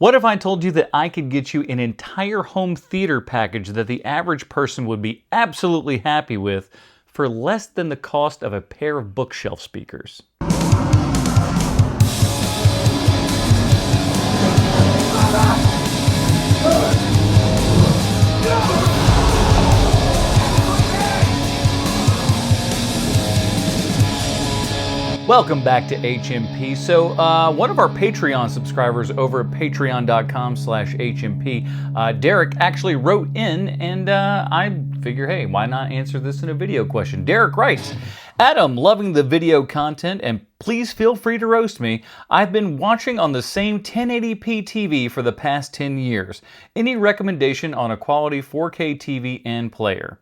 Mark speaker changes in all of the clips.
Speaker 1: What if I told you that I could get you an entire home theater package that the average person would be absolutely happy with for less than the cost of a pair of bookshelf speakers? Welcome back to HMP. So one of our Patreon subscribers over at patreon.com/HMP, Derek, actually wrote in, and I figure, hey, why not answer this in a video question? Derek writes, Adam, loving the video content, and please feel free to roast me. I've been watching on the same 1080p TV for the past 10 years. Any recommendation on a quality 4K TV and player?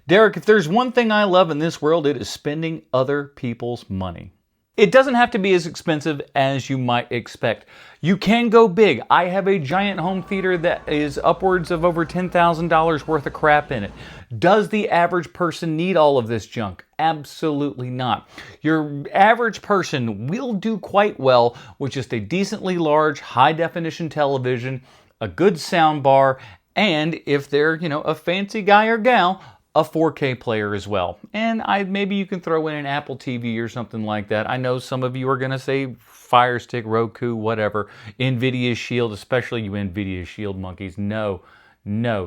Speaker 1: Derek, if there's one thing I love in this world, it is spending other people's money. It doesn't have to be as expensive as you might expect. You can go big. I have a giant home theater that is upwards of over $10,000 worth of crap in it. Does the average person need all of this junk? Absolutely not. Your average person will do quite well with just a decently large, high-definition television, a good sound bar, and if they're, a fancy guy or gal, a 4K player as well. And maybe you can throw in an Apple TV or something like that. I know some of you are going to say Fire Stick, Roku, whatever. NVIDIA Shield, especially you NVIDIA Shield monkeys. No,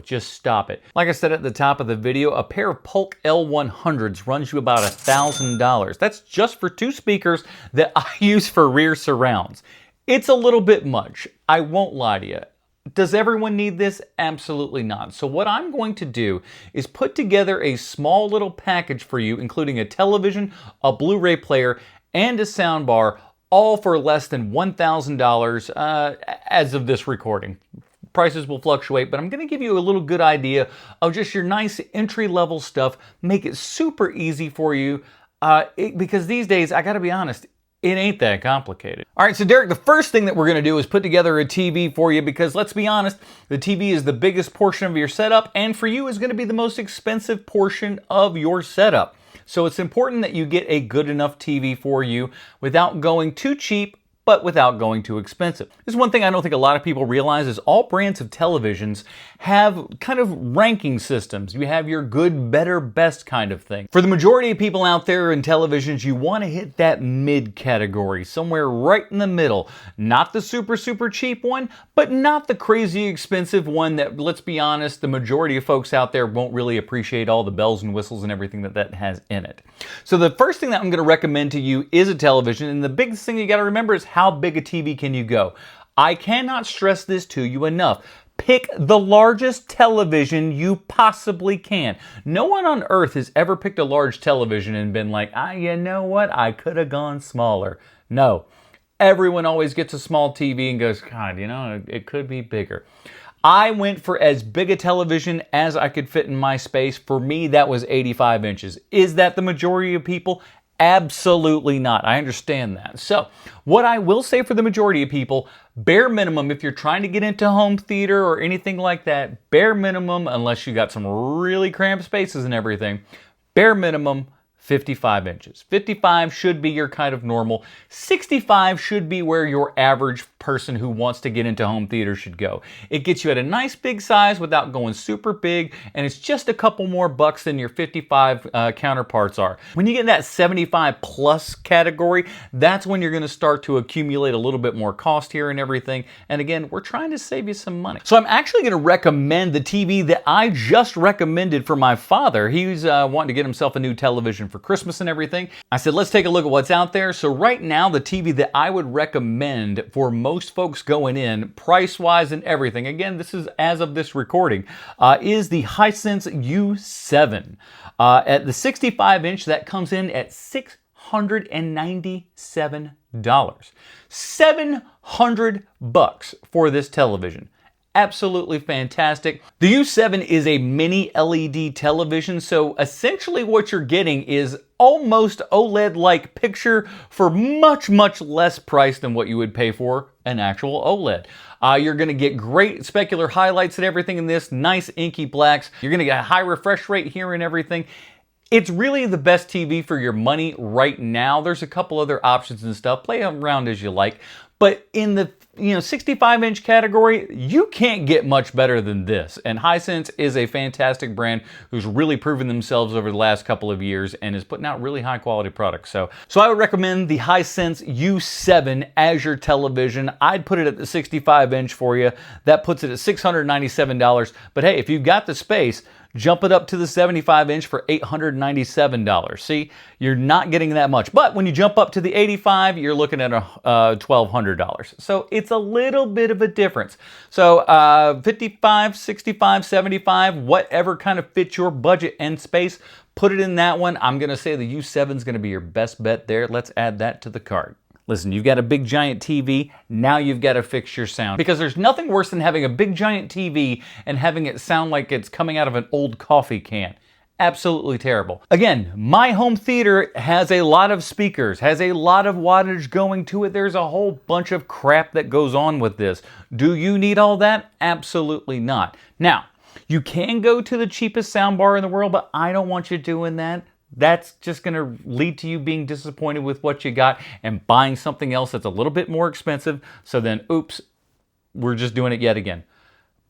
Speaker 1: just stop it. Like I said at the top of the video, a pair of Polk L100s runs you about $1,000. That's just for two speakers that I use for rear surrounds. It's a little bit much. I won't lie to you. Does everyone need this? Absolutely not. So what I'm going to do is put together a small little package for you, including a television, a Blu-ray player, and a soundbar, all for less than $1,000 as of this recording. Prices will fluctuate, but I'm going to give you a little good idea of just your nice entry-level stuff, make it super easy for you, because these days, I got to be honest, it ain't that complicated. All right, so Derek, the first thing that we're going to do is put together a TV for you because, let's be honest, the TV is the biggest portion of your setup, and for you is going to be the most expensive portion of your setup. So it's important that you get a good enough TV for you without going too cheap, but without going too expensive. This is one thing I don't think a lot of people realize is all brands of televisions have kind of ranking systems. You have your good, better, best kind of thing. For the majority of people out there in televisions, you want to hit that mid category, somewhere right in the middle. Not the super cheap one, but not the crazy expensive one that, let's be honest, the majority of folks out there won't really appreciate all the bells and whistles and everything that has in it. So the first thing that I'm going to recommend to you is a television, and the biggest thing you got to remember is how big a TV can you go? I cannot stress this to you enough. Pick the largest television you possibly can. No one on earth has ever picked a large television and been like, you know what? I could have gone smaller. No. Everyone always gets a small TV and goes, God, it could be bigger. I went for as big a television as I could fit in my space. For me, that was 85 inches. Is that the majority of people? Absolutely not. I understand that. So what I will say for the majority of people, bare minimum, if you're trying to get into home theater or anything like that, bare minimum, unless you got some really cramped spaces and everything, bare minimum, 55 inches. 55 should be your kind of normal. 65 should be where your average person who wants to get into home theater should go. It gets you at a nice big size without going super big, and it's just a couple more bucks than your 55 counterparts are. When you get in that 75 plus category, that's when you're going to start to accumulate a little bit more cost here and everything. And again, we're trying to save you some money. So I'm actually going to recommend the TV that I just recommended for my father. He's wanting to get himself a new television for Christmas and everything. I said, let's take a look at what's out there. So right now, the TV that I would recommend for most folks going in, price-wise and everything, again, this is as of this recording, is the Hisense U7. At the 65-inch, that comes in at $697. $700 for this television. Absolutely fantastic. The U7 is a mini LED television, so essentially what you're getting is almost OLED-like picture for much less price than what you would pay for an actual OLED. You're going to get great specular highlights and everything in this, nice inky blacks. You're going to get a high refresh rate here and everything. It's really the best TV for your money right now. There's a couple other options and stuff. Play around as you like. But in the 65-inch category, you can't get much better than this. And Hisense is a fantastic brand who's really proven themselves over the last couple of years and is putting out really high quality products. So I would recommend the Hisense U7 as your television. I'd put it at the 65-inch for you. That puts it at $697. But hey, if you've got the space, jump it up to the 75-inch for $897. See, you're not getting that much. But when you jump up to the 85, you're looking at $1,200. So it's a little bit of a difference. So 55, 65, 75, whatever kind of fits your budget and space, put it in that one. I'm going to say the U7 is going to be your best bet there. Let's add that to the cart. Listen, you've got a big giant TV, now you've got to fix your sound. Because there's nothing worse than having a big giant TV and having it sound like it's coming out of an old coffee can. Absolutely terrible. Again, my home theater has a lot of speakers, has a lot of wattage going to it. There's a whole bunch of crap that goes on with this. Do you need all that? Absolutely not. Now, you can go to the cheapest soundbar in the world, but I don't want you doing that. That's just going to lead to you being disappointed with what you got and buying something else that's a little bit more expensive. So then, oops, we're just doing it yet again.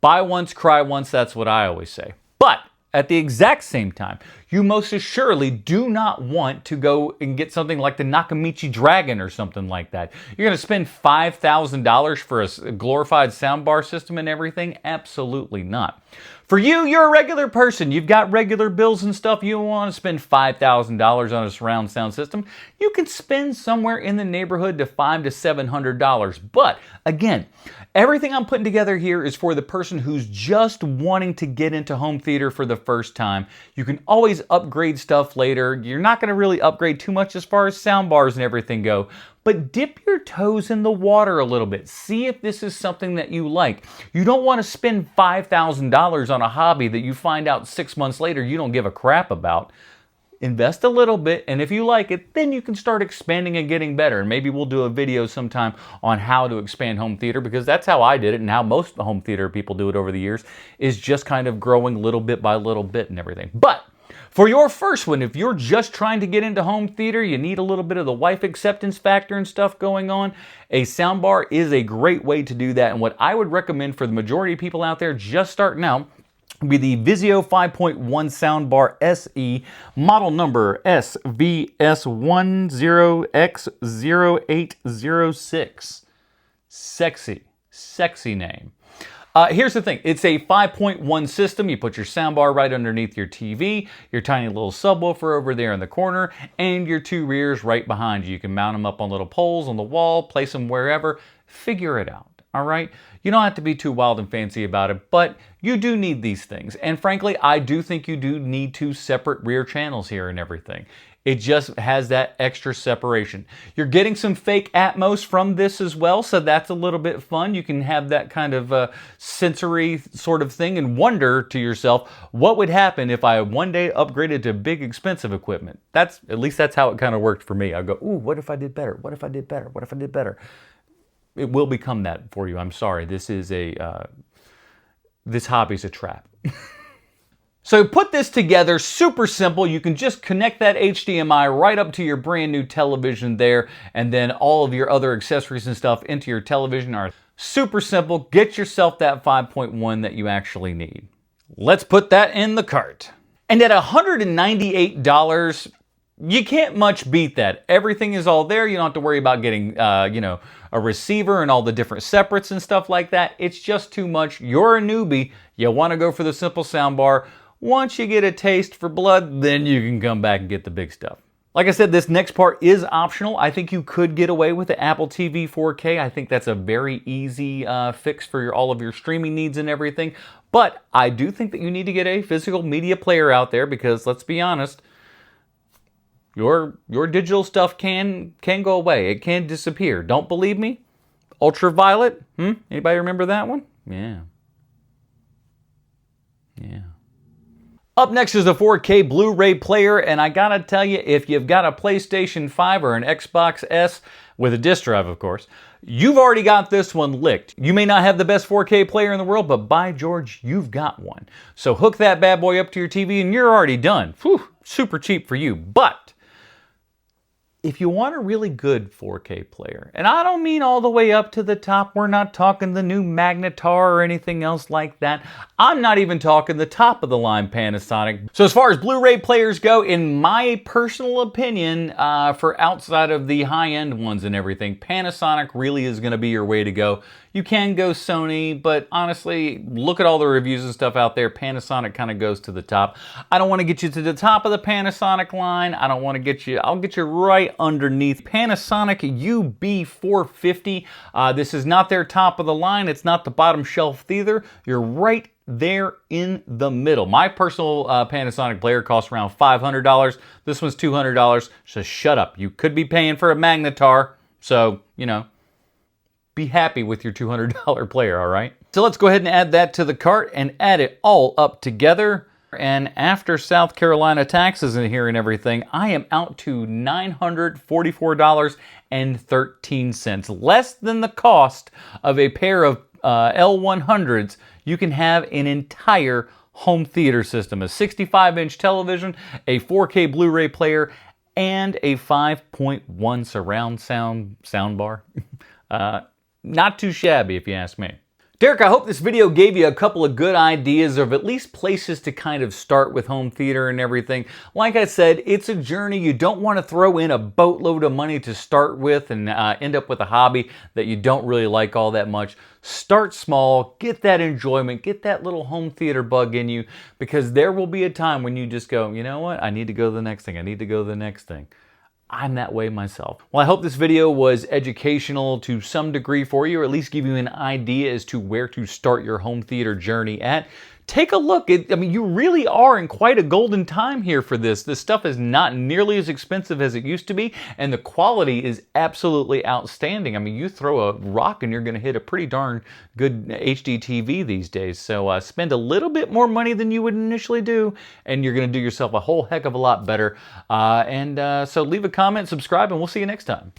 Speaker 1: Buy once, cry once, that's what I always say. But at the exact same time, you most assuredly do not want to go and get something like the Nakamichi Dragon or something like that. You're going to spend $5,000 for a glorified soundbar system and everything? Absolutely not. For you, you're a regular person. You've got regular bills and stuff. You don't want to spend $5,000 on a surround sound system. You can spend somewhere in the neighborhood to $500 to $700. But again, everything I'm putting together here is for the person who's just wanting to get into home theater for the first time. You can always upgrade stuff later. You're not going to really upgrade too much as far as sound bars and everything go. But dip your toes in the water a little bit. See if this is something that you like. You don't want to spend $5,000 on a hobby that you find out 6 months later you don't give a crap about. Invest a little bit, and if you like it, then you can start expanding and getting better. And maybe we'll do a video sometime on how to expand home theater, because that's how I did it and how most home theater people do it over the years, is just kind of growing little bit by little bit and everything. But for your first one, if you're just trying to get into home theater, you need a little bit of the wife acceptance factor and stuff going on, a soundbar is a great way to do that. And what I would recommend for the majority of people out there just starting out would be the Vizio 5.1 Soundbar SE, model number SVS10X0806. Sexy name. Here's the thing, it's a 5.1 system. You put your soundbar right underneath your TV, your tiny little subwoofer over there in the corner, and your two rears right behind you. You can mount them up on little poles on the wall, place them wherever, figure it out, all right? You don't have to be too wild and fancy about it, but you do need these things. And frankly, I do think you do need two separate rear channels here and everything. It just has that extra separation. You're getting some fake Atmos from this as well, so that's a little bit fun. You can have that kind of sensory sort of thing and wonder to yourself, what would happen if I one day upgraded to big expensive equipment? At least that's how it kind of worked for me. I go, ooh, what if I did better? What if I did better? What if I did better? It will become that for you. I'm sorry. This hobby's a trap. So put this together, super simple. You can just connect that HDMI right up to your brand new television there, and then all of your other accessories and stuff into your television are super simple. Get yourself that 5.1 that you actually need. Let's put that in the cart. And at $198, you can't much beat that. Everything is all there. You don't have to worry about getting, a receiver and all the different separates and stuff like that. It's just too much. You're a newbie. You want to go for the simple soundbar. Once you get a taste for blood, then you can come back and get the big stuff. Like I said, this next part is optional. I think you could get away with the Apple TV 4K. I think that's a very easy fix for all of your streaming needs and everything. But I do think that you need to get a physical media player out there, because let's be honest, your digital stuff can go away. It can disappear. Don't believe me? Ultraviolet? Anybody remember that one? Yeah. Up next is the 4K Blu-ray player, and I gotta tell you, if you've got a PlayStation 5 or an Xbox S, with a disk drive of course, you've already got this one licked. You may not have the best 4K player in the world, but by George, you've got one. So hook that bad boy up to your TV and you're already done. Whew. super cheap for you. But if you want a really good 4K player, and I don't mean all the way up to the top, we're not talking the new Magnetar or anything else like that. I'm not even talking the top of the line Panasonic. So as far as Blu-ray players go, in my personal opinion, for outside of the high-end ones and everything, Panasonic really is going to be your way to go. You can go Sony, but honestly, look at all the reviews and stuff out there. Panasonic kind of goes to the top. I don't want to get you to the top of the Panasonic line. I don't want to get you, I'll get you right underneath. Panasonic UB450. This is not their top of the line. It's not the bottom shelf either. You're right there in the middle. My personal Panasonic player costs around $500. This one's $200. So shut up. You could be paying for a Magnetar. So, you know, be happy with your $200 player, all right? So let's go ahead and add that to the cart and add it all up together. And after South Carolina taxes in here and everything, I am out to $944.13. Less than the cost of a pair of L100s. You can have an entire home theater system, a 65-inch television, a 4K Blu-ray player, and a 5.1 surround soundbar. Not too shabby, if you ask me. Derek, I hope this video gave you a couple of good ideas of at least places to kind of start with home theater and everything. Like I said, it's a journey. You don't want to throw in a boatload of money to start with and end up with a hobby that you don't really like all that much. Start small, get that enjoyment, get that little home theater bug in you, because there will be a time when you just go, you know what, I need to go to the next thing. I need to go to the next thing. I'm that way myself. Well, I hope this video was educational to some degree for you, or at least give you an idea as to where to start your home theater journey at. Take a look. I mean, you really are in quite a golden time here for this. This stuff is not nearly as expensive as it used to be, and the quality is absolutely outstanding. I mean, you throw a rock and you're going to hit a pretty darn good HD TV these days. So spend a little bit more money than you would initially do, and you're going to do yourself a whole heck of a lot better. So leave a comment, subscribe, and we'll see you next time.